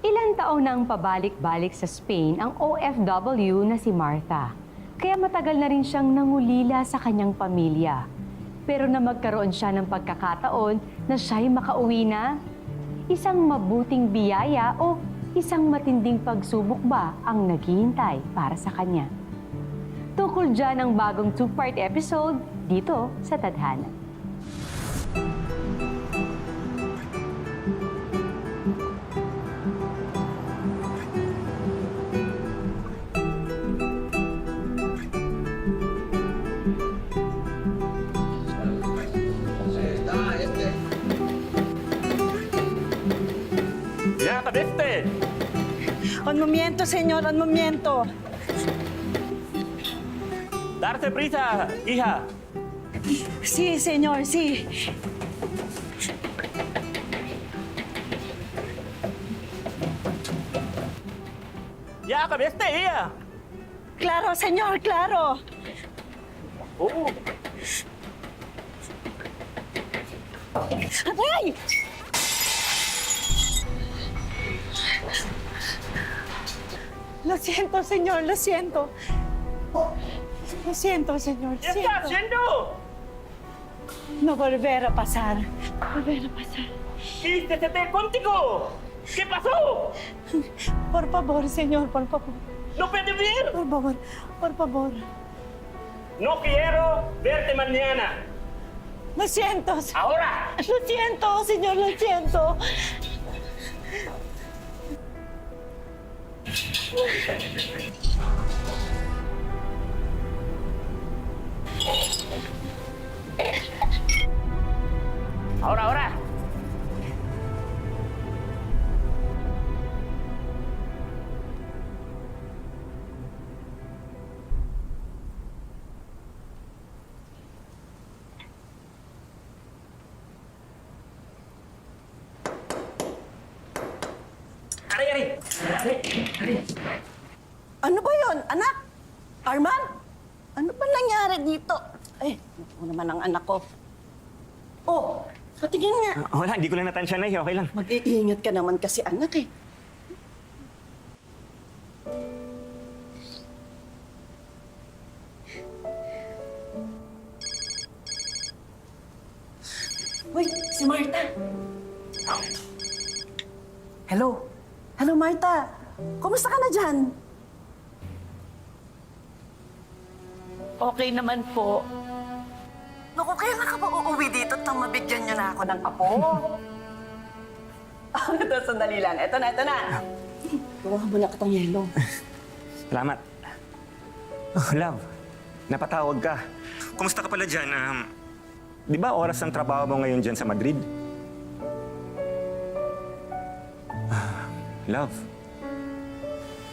Ilang taon nang pabalik-balik sa Spain ang OFW na si Martha. Kaya matagal na rin siyang nangulila sa kanyang pamilya. Pero na magkaroon siya ng pagkakataon na siya'y makauwi na, isang mabuting biyaya o isang matinding pagsubok ba ang naghihintay para sa kanya? Tukol dyan ang bagong 2-part episode dito sa Tadhana. ¡Ya, cabeste! Un momento, señor, un momento. ¡Darse prisa, hija! Sí, señor, sí. ¡Ya, cabeste, hija! Claro, señor, claro. ¡Oh! ¡Ay! Lo siento, señor, lo siento. Lo siento, señor, ¿Qué está siento. haciendo? No volver a pasar. Volver a pasar. ¡Quístete contigo! ¿Qué pasó? Por favor, señor, por favor. ¡No puede ver! Por favor, por favor. ¡No quiero verte mañana! Lo siento. ¡Ahora! Lo siento, señor, lo siento. ¡Ahora, ahora! Ari, Ari! Ari! Ari! Ano ba yun, anak? Arman? Ano ba nangyari dito? Eh, ako naman ang anak ko. Oh, patingin nga. Wala, hindi ko lang natansya na okay lang. Mag-iingat ka naman kasi anak eh. Uy, si Martha. Hello. Hello, Martha. Kumusta ka na dyan? Okay naman po. Naku, kaya nga ka ba uuwi dito at mabigyan niyo na ako ng apo? Ito, sandali lang. Ito na, ito na. Gawa mo na kitang yelo. Salamat. Oh, love, napatawag ka. Kumusta ka pala dyan? Di ba oras ng trabaho mo ngayon dyan sa Madrid? Love,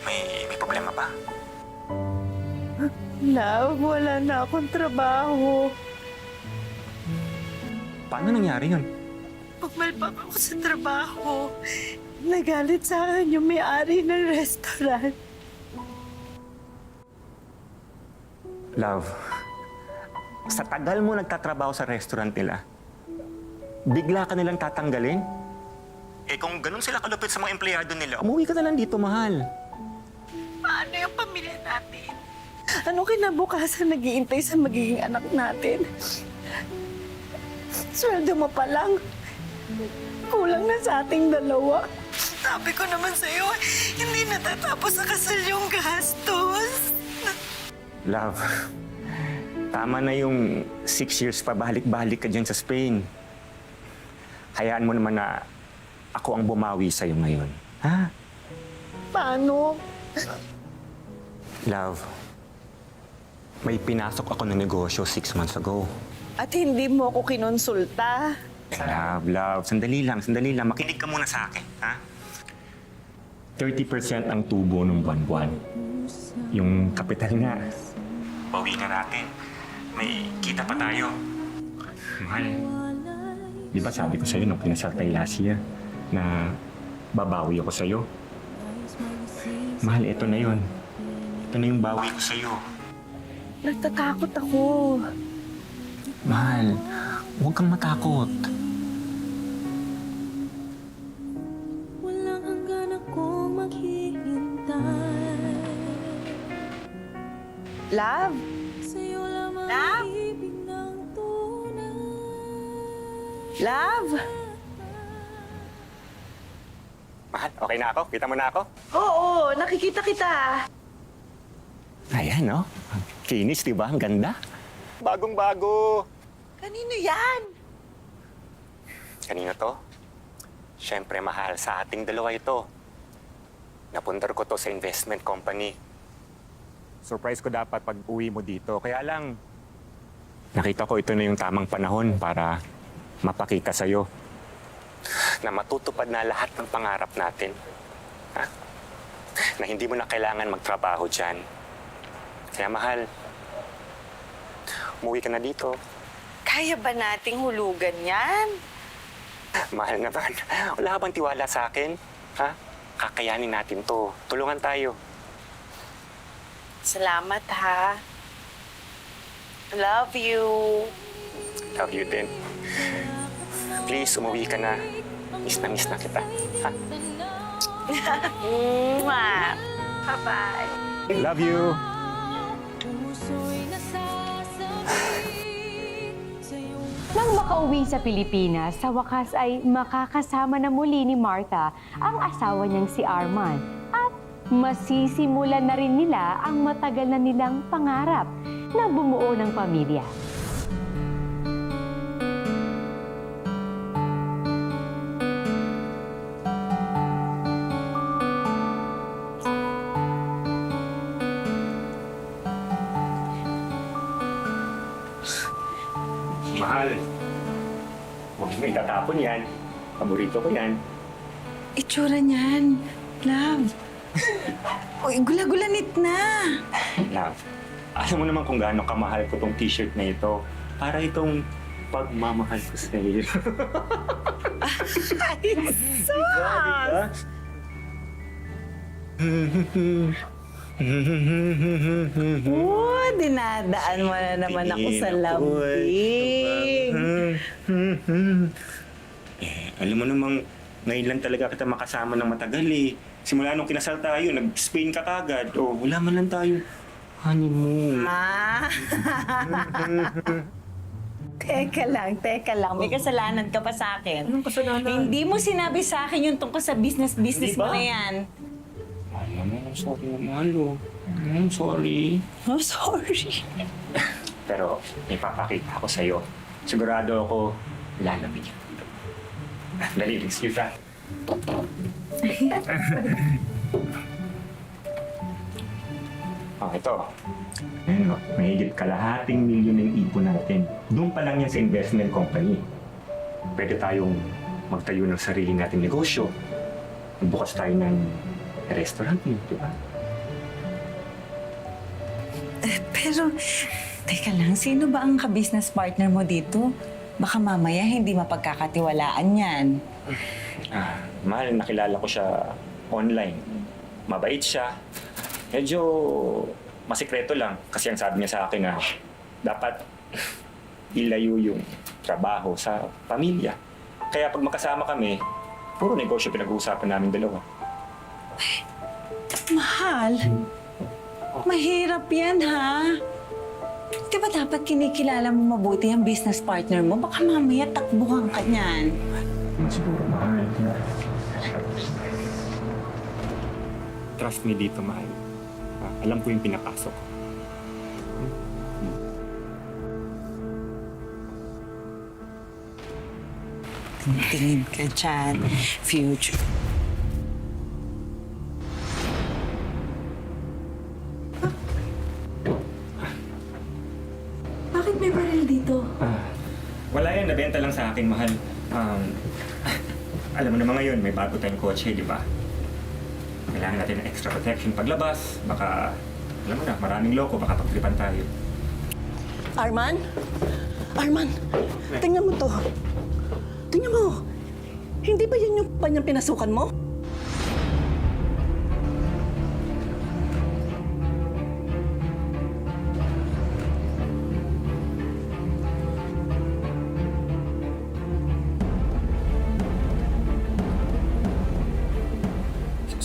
may problema ba? Love, wala na akong trabaho. Paano nangyari yun? Pagmalpak ako sa trabaho. Nagalit sa akin yung may-ari ng restaurant. Love, sa tagal mo nagtatrabaho sa restaurant nila, bigla ka nilang tatanggalin? Eh kung ganun sila kalupit sa mga empleyado nila, umuwi ka na lang dito, mahal. Paano yung pamilya natin? Anong kinabukasan nag-iintay sa magiging anak natin? Sweldo mo pa lang. Kulang na sa ating dalawa. Sabi ko naman sa'yo, hindi natatapos sa kasal yung gastos. Love, tama na yung 6 years pa balik-balik ka dyan sa Spain. Hayaan mo naman na ako ang bumawi sa'yo ngayon. Ha? Paano? Love, may pinasok ako na negosyo 6 months ago. At hindi mo ako kinonsulta. Love, sandali lang. Makinig ka muna sa akin, ha? 30% ang tubo ng buwan-buwan. Yung kapital nga, bawi na natin. May kita pa tayo. Mahal, di ba sabi ko sa'yo nung pinasal tayo last year na babawi ako sa'yo? Mahal, ito na yun. Ito na yung bawi ko sa'yo. Nagtatakot ako. Mahal, huwag kang matakot. Walang hanggan ako Love? Love? Love? Mahal, okay na ako? Kita mo na ako? Oo, nakikita kita. Ayan, no? Finish, di ba? Ang ganda. Bagong-bago. Kanino yan? Kanino to? Siyempre, mahal, sa ating dalawa ito. Napundar ko to sa investment company. Surprise ko dapat pag uwi mo dito. Kaya lang, nakita ko ito na yung tamang panahon para mapakita sa'yo na matutupad na lahat ng pangarap natin. Ha? Na hindi mo na kailangan magtrabaho dyan. Kaya mahal, umuwi ka na dito. Kaya ba nating hulugan yan? Mahal naman, wala ka bang tiwala sa akin? Ha? Kakayanin natin to. Tulungan tayo. Salamat ha. Love you. Love you din. Please, umuwi ka na. Miss na kita. Ha? Mwah. Bye-bye. Love you. Nang makauwi sa Pilipinas, sa wakas ay makakasama na muli ni Martha ang asawa niyang si Arman. At masisimulan na rin nila ang matagal na nilang pangarap na bumuo ng pamilya. Mahal. Huwag mo itatapon yan. Paborito ko yan. Itsura niyan. Love. Uy, gula-gulanit na. Love, alam mo naman kung gaano kamahal ko tong t-shirt na ito. Para itong pagmamahal ko sa iyo. Ay, sus! Oh, dinadaan mo na naman ako sa lambing. Alam mo namang, ngayon lang talaga kita makasama ng matagal eh. Simula nung kinasal tayo, nag-Spain ka kagad. O, wala man lang tayo honeymoon. Ah. Teka lang. May kasalanan ka pa sa akin. Anong kasalanan? Hindi mo sinabi sa akin yung tungkol sa business Di mo ba? na yan. Alam mo, sorry na mahal. Sorry. Oh, sorry. Pero may papakita ako sa'yo. Sigurado ako, lalamig. Dali, excuse ka. Ito. Ayun, mahigit kalahating milyon na yung ipon natin. Doon pa lang yan sa investment company. Pwede tayong magtayo ng sarili nating negosyo. Magbukas tayo ng restaurant, di ba? Pero, teka lang, sino ba ang ka-business partner mo dito? Baka mamaya hindi mapagkakatiwalaan yan. Mahal, nakilala ko siya online. Mabait siya. Medyo masikreto lang kasi ang sabi niya sa akin na dapat ilayo yung trabaho sa pamilya. Kaya pag makasama kami, puro negosyo pinag-uusapan namin dalawa. Mahal, mahirap yan ha. Di ba dapat kinikilala mo mabuti ang business partner mo? Baka mamaya takbuhan ka niyan. Siguro, mahal. Trust me dito, mahal. Alam ko yung pinapasok. Tingin ka dyan, future. Bakit may baril dito? Wala yan, nabenta lang sa akin, mahal. Alam mo naman ngayon, may bago tayong kotse, di ba? Kailangan natin ng extra protection paglabas. Baka, alam mo na, maraming loko, baka pagtripan tayo. Arman? Arman, tingnan mo to. Tingnan mo. Hindi ba yan yung kanyang pinasukan mo?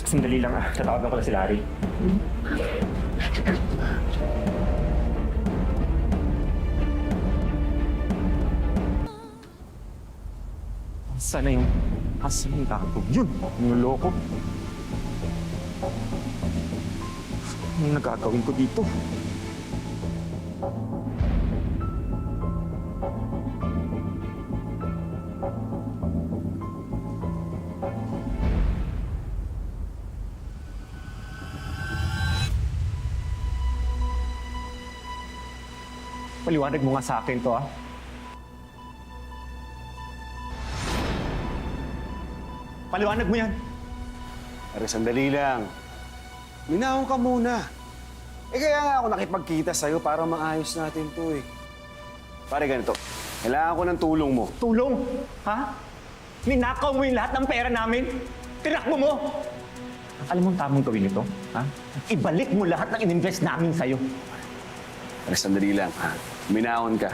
Sandali lang, tatawagan ko na si Larry. Sana yung... Asan yung tago? Yun! Niloloko. Ano nagagawin ko dito? Paliwanag mo nga sa akin to, ah. Paliwanag mo yan. Pero sandali lang. Minahon ka muna. Kaya nga ako nakipagkita sa'yo para maayos natin to eh. Pare ganito, kailangan ko ng tulong mo. Tulong? Ha? Ninakaw mo yung lahat ng pera namin? Tinakbo mo? Alam mo ang tamang gawin nito? Ha? Ibalik mo lahat ng ininvest namin sa'yo. Pero sandali lang, ha? Minahon ka.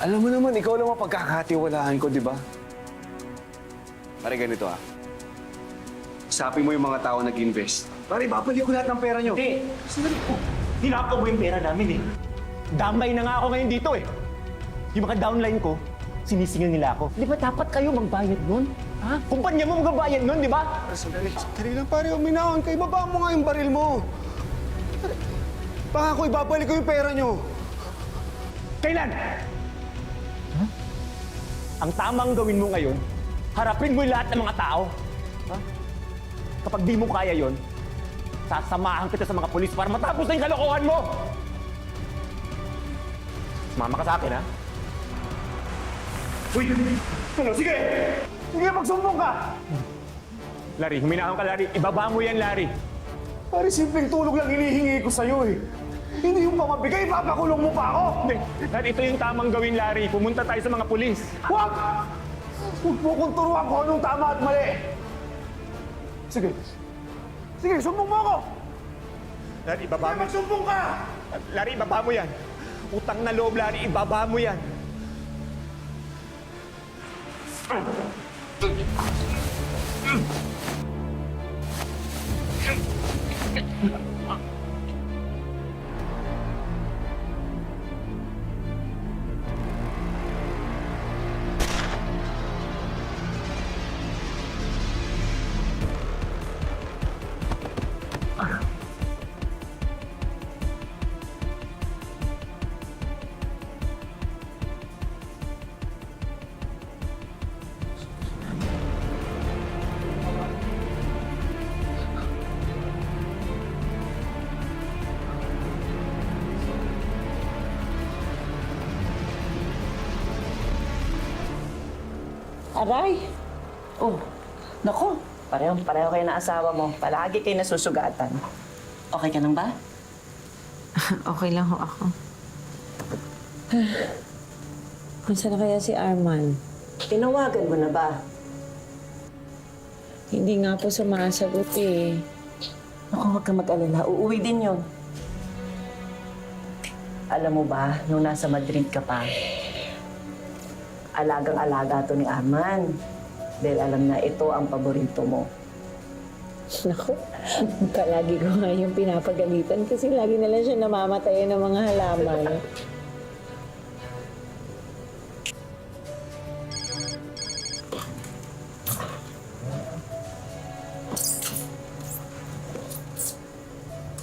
Alam mo naman, ikaw lang ang pagkakatiwalaan ko, di ba? Pare ganito, ha? Usapin mo yung mga tao nag-invest. Pare, babalik ko lahat ng pera nyo. Hindi. Sandali po. Ninakaw mo yung pera namin eh. Damay na nga ako ngayon dito eh. Yung mga downline ko, sinisingil nila ako. Di ba dapat kayo magbayad nun? Ha? Kumpanya mo magbabayad nun, di ba? Pero sandali lang, pare. Minahon ka. Ibaba mo nga yung baril mo. Pare, baka ko ibabalik ko yung pera nyo. Kailan? Ha? Ang tamang gawin mo ngayon, harapin mo yung lahat ng mga tao. Ha? Kapag di mo kaya yon, sasamahan kita sa mga polis para matapos na yung kalokohan mo! Sumama ka sa akin, ha? Uy! Ano? Sige! Sige, magsumbong ka! Larry, huminahon ka, Larry. Ibaba mo yan, Larry. Pare, simpleng tulog lang hinihingi ko sa'yo eh. Hindi yung pamabigay, papakulong mo pa ako! Hindi. Larry, ito yung tamang gawin, Larry. Pumunta tayo sa mga pulis. Huwag! Huwag mo kong turuan kung anong tama at mali! Sige. Sige, sumbong mo ako! Larry, ibaba Sige, mo. magsumbong ka! Larry, ibaba mo yan. Utang na loob, Larry. Ibaba mo yan. Aray! Oh, naku. Pareho kayo na asawa mo. Palagi kayo nasusugatan. Okay ka lang ba? Okay lang ho ako. Kung na kaya si Arman? Tinawagan mo na ba? Hindi nga po sumasagot eh. Naku, huwag kang mag-alala. Uuwi din yun. Alam mo ba, nung nasa Madrid ka pa, alagang-alaga to ni Arman. Dahil alam na ito ang paborito mo. Naku, palagi ko nga yung pinapagalitan kasi lagi na lang siya namamatayan ng mga halaman.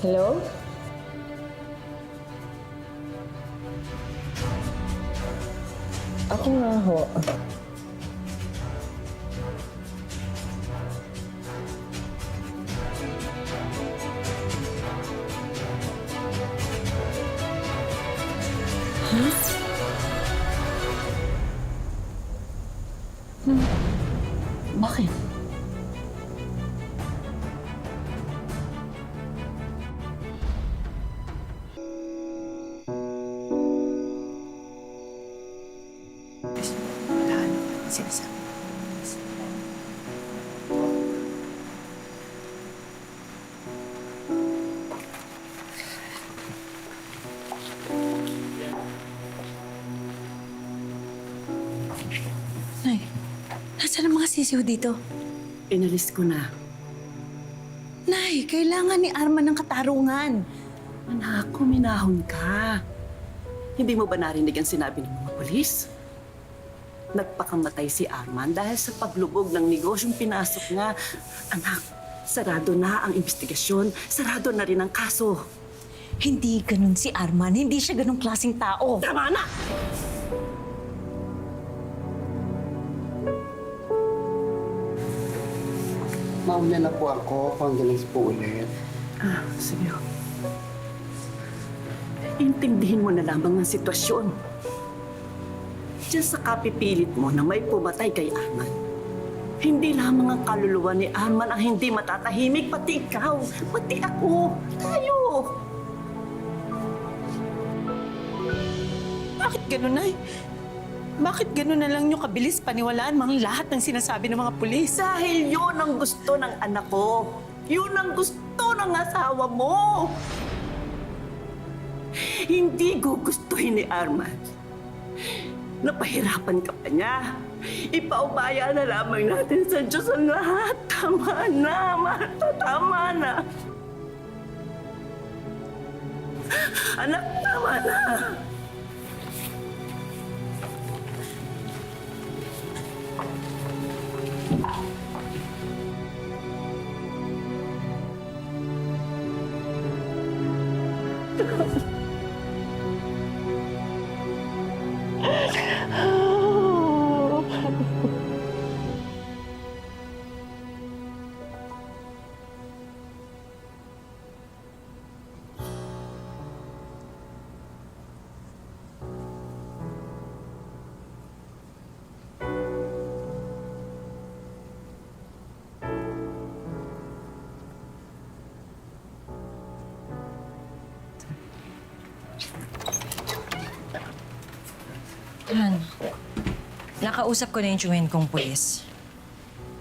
Hello? Ako nga ho. Bakit? Nay, nasaan ang mga sisiw dito? Inalis ko na. Nay, kailangan ni Arman ng katarungan. Anak, kuminahon ka. Hindi mo ba narinig ang sinabi ng mga polis? nagpakamatay si Arman dahil sa paglubog ng negosyong pinasok niya. Anak, sarado na ang investigasyon. Sarado na rin ang kaso. Hindi ganun si Arman. Hindi siya ganung klaseng tao. Tama na! Mauna na po ako. Condolence po ulit. Sige. Intindihin mo na lamang ang sitwasyon. Diyan sa kapipilit mo na may pumatay kay Arman. Hindi lamang ang kaluluwa ni Arman ang hindi matatahimik, pati ikaw, pati ako, tayo. Bakit ganun, Nay? Bakit ganun na lang nyo kabilis paniwalaan mga lahat ng sinasabi ng mga pulis? Dahil yun ang gusto ng anak ko. Yun ang gusto ng asawa mo. Hindi gugustuhin ni Arman. Napahirapan ka pa niya. Ipaubaya na lamang natin sa Diyos ang lahat. Tama na, Marta. Tama na. Anak, tama na. Han, nakausap ko na yung tiyuhin kong pulis.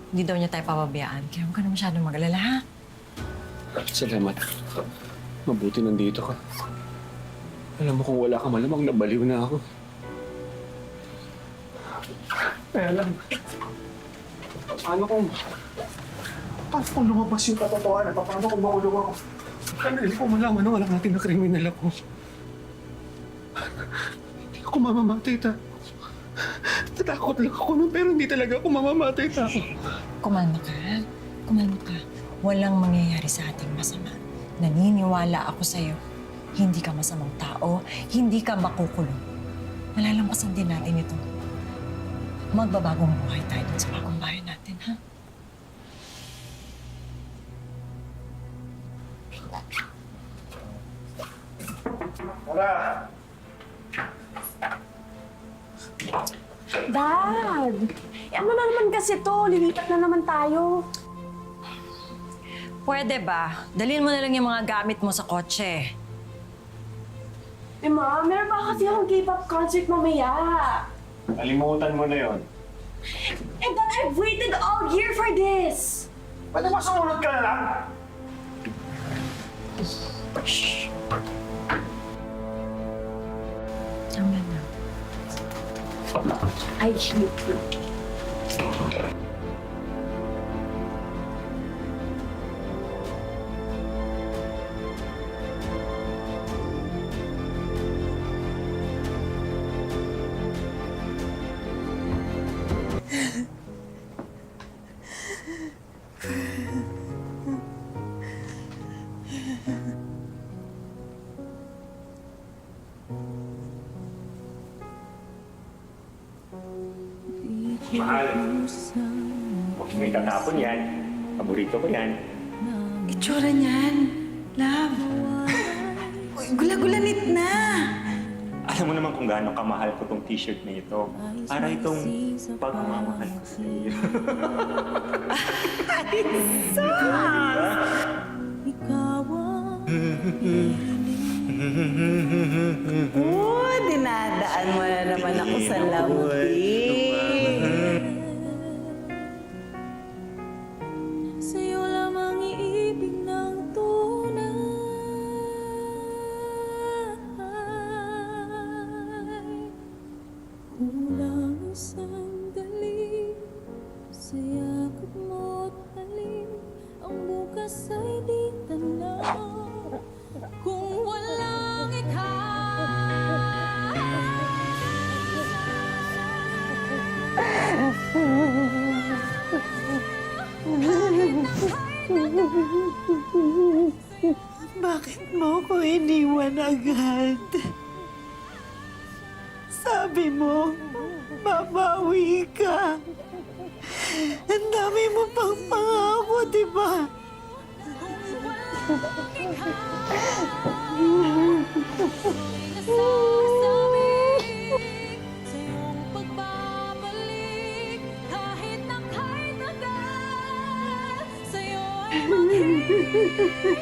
Hindi daw niya tayo pababayaan, kaya huwag ka na masyadong mag-alala, ha? Salamat. Mabuti nandito ka. Alam mo kung wala ka malamang nabaliw na ako. Kaya lang, paano kung lumabas yung katotohanan? Paano kung makulong ako? Hindi ko malaman na wala natin na kriminal ako. Hindi ako mamamatay, ta. Natakot lang ako nun, pero hindi talaga ako mamamatay, ta. Kumalma ka, ha? Kumalma ka. Walang mangyayari sa ating masama. Naniniwala ako sa'yo. Hindi ka masamang tao, hindi ka makukulong. Malalampasan din natin ito. Magbabagong buhay tayo dun sa bagong bahay natin, ha? Tara! Dad! Ano na naman kasi to? Lilipat na naman tayo. Pwede ba? Dalhin mo na lang yung mga gamit mo sa kotse. Ma, meron pa kasi akong K-pop concert mamaya. Kalimutan mo na yon. And then I've waited all year for this! Pwede ba sumunod ka na lang? Tama na. I hate you. Mahal. Huwag mo itatapon yan. Paborito ko yan. Itsura niyan. Love. Uy, gula-gulanit na. Alam mo naman kung gaano kamahal ko tong t-shirt na ito. Para itong pagmamahal ko sa iyo. Oh, dinadaan mo na naman ako sa lampi. Sa'yo lamang iibig ng tunay. Kulang ang sandali sa yakap mo't halik. Ang bukas ay di tanaw kung walang ikaw. Bakit mo ko iniwan agad? Sabi mo, babawi ka. Ang dami mo pang pangako, di ba? Sa iyong pagbabalik, kahit na tagal, sa'yo ay maghihintay.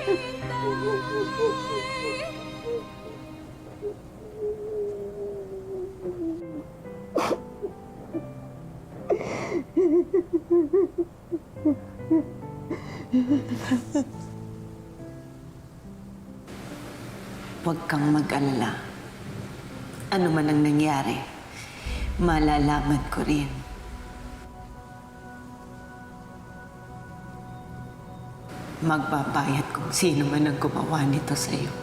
Huwag kang mag-alala. Ano man ang nangyari, malalaman ko rin. Magbabayad kung sino man ang gumawa nito sa'yo.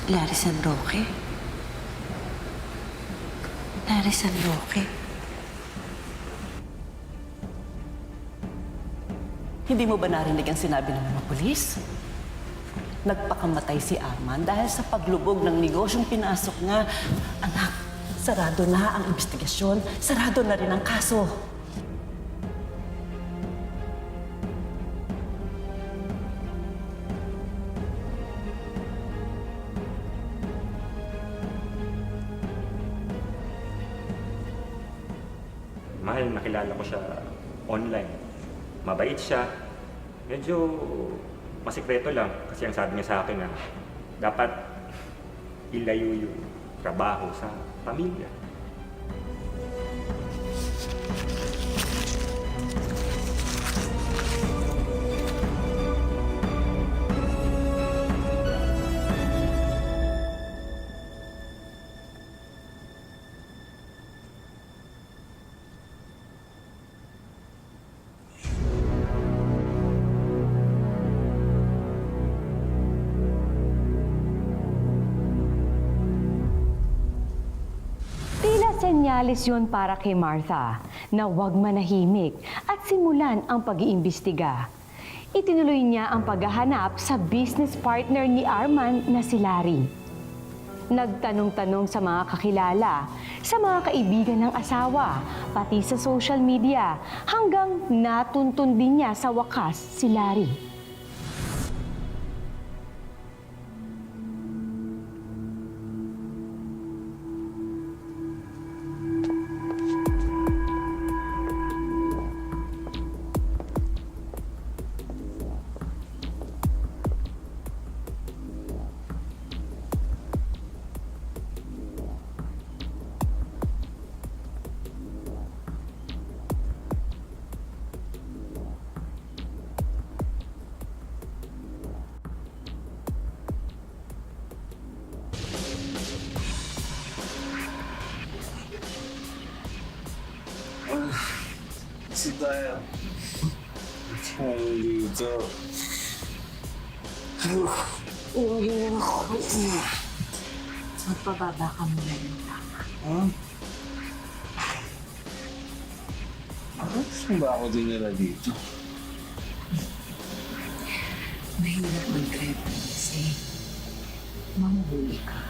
Larry San Roque? Larry San Roque? Hindi mo ba narinig ang sinabi ng mga pulis? Nagpakamatay si Arman dahil sa paglubog ng negosyong pinasok niya. Anak, sarado na ang investigasyon. Sarado na rin ang kaso. Mahal, nakilala ko siya online. Mabait siya. Medyo masikreto lang kasi ang sabi niya sa akin na dapat ilayo yung trabaho sa pamilya. Senyalis yun para kay Martha na huwag manahimik at simulan ang pag-iimbestiga. Itinuloy niya ang paghahanap sa business partner ni Arman na si Larry. Nagtanong-tanong sa mga kakilala, sa mga kaibigan ng asawa, pati sa social media, hanggang natuntun din niya sa wakas si Larry. Si tayo. Dito. Magpababa ka muna ng tama. Saan ba ako dinala dito? Mahirap mag-drive kasi mahuhuli ka.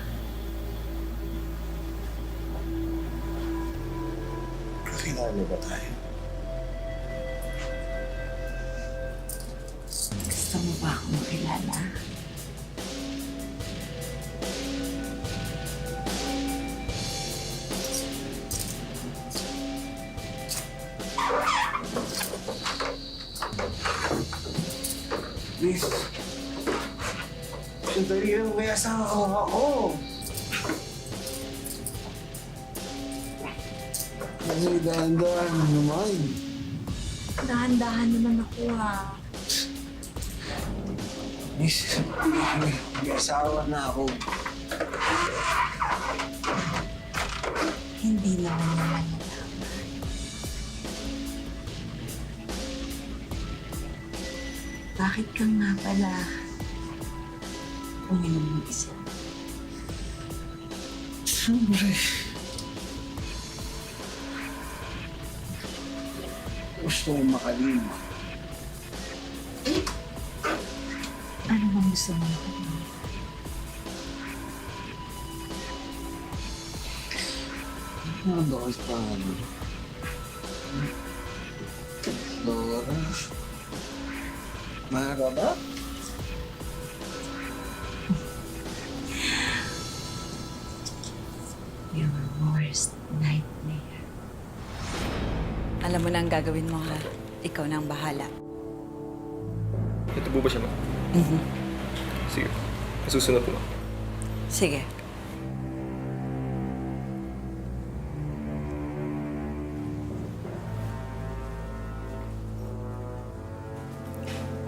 Kakilala ba tayo? Gusto mo ba akong makilala? Please. Sandali lang, may asawa ako. Kasi dahan-dahan naman. Dahan-dahan naman ako ha. Miss, may asawa na ako. Hindi naman naman. Bakit ka nga pala uminom ng isa? Siyempre. Gusto kong makalima. Ano bang gusto mo? Ano ba kasi paano? Dora? Mara ba? Your worst nightmare. Alam mo na ang gagawin mo, ha? Ikaw na ang bahala. Ito po ba siya, ma? Sige. Susunod po, ma. Sige.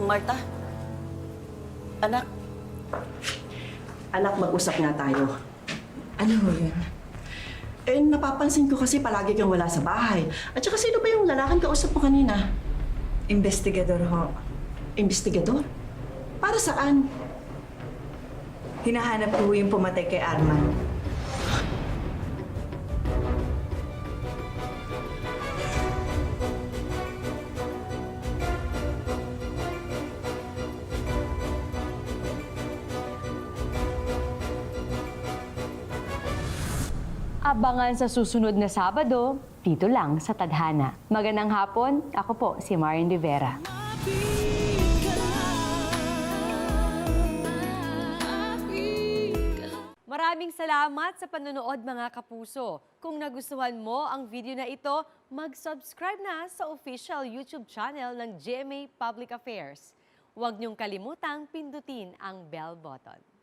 Marta? Anak? Anak, mag-usap nga tayo. Ano ho yun? Eh, napapansin ko kasi palagi kang wala sa bahay. At saka sino ba yung lalaking kausap mo kanina? Investigador ho. Investigador? Para saan? Hinahanap ko yung pumatay kay Arman. Abangan sa susunod na Sabado, dito lang sa Tadhana. Magandang hapon, ako po si Marian Rivera. Maraming salamat sa panonood mga kapuso. Kung nagustuhan mo ang video na ito, mag-subscribe na sa official YouTube channel ng GMA Public Affairs. Huwag niyong kalimutang pindutin ang bell button.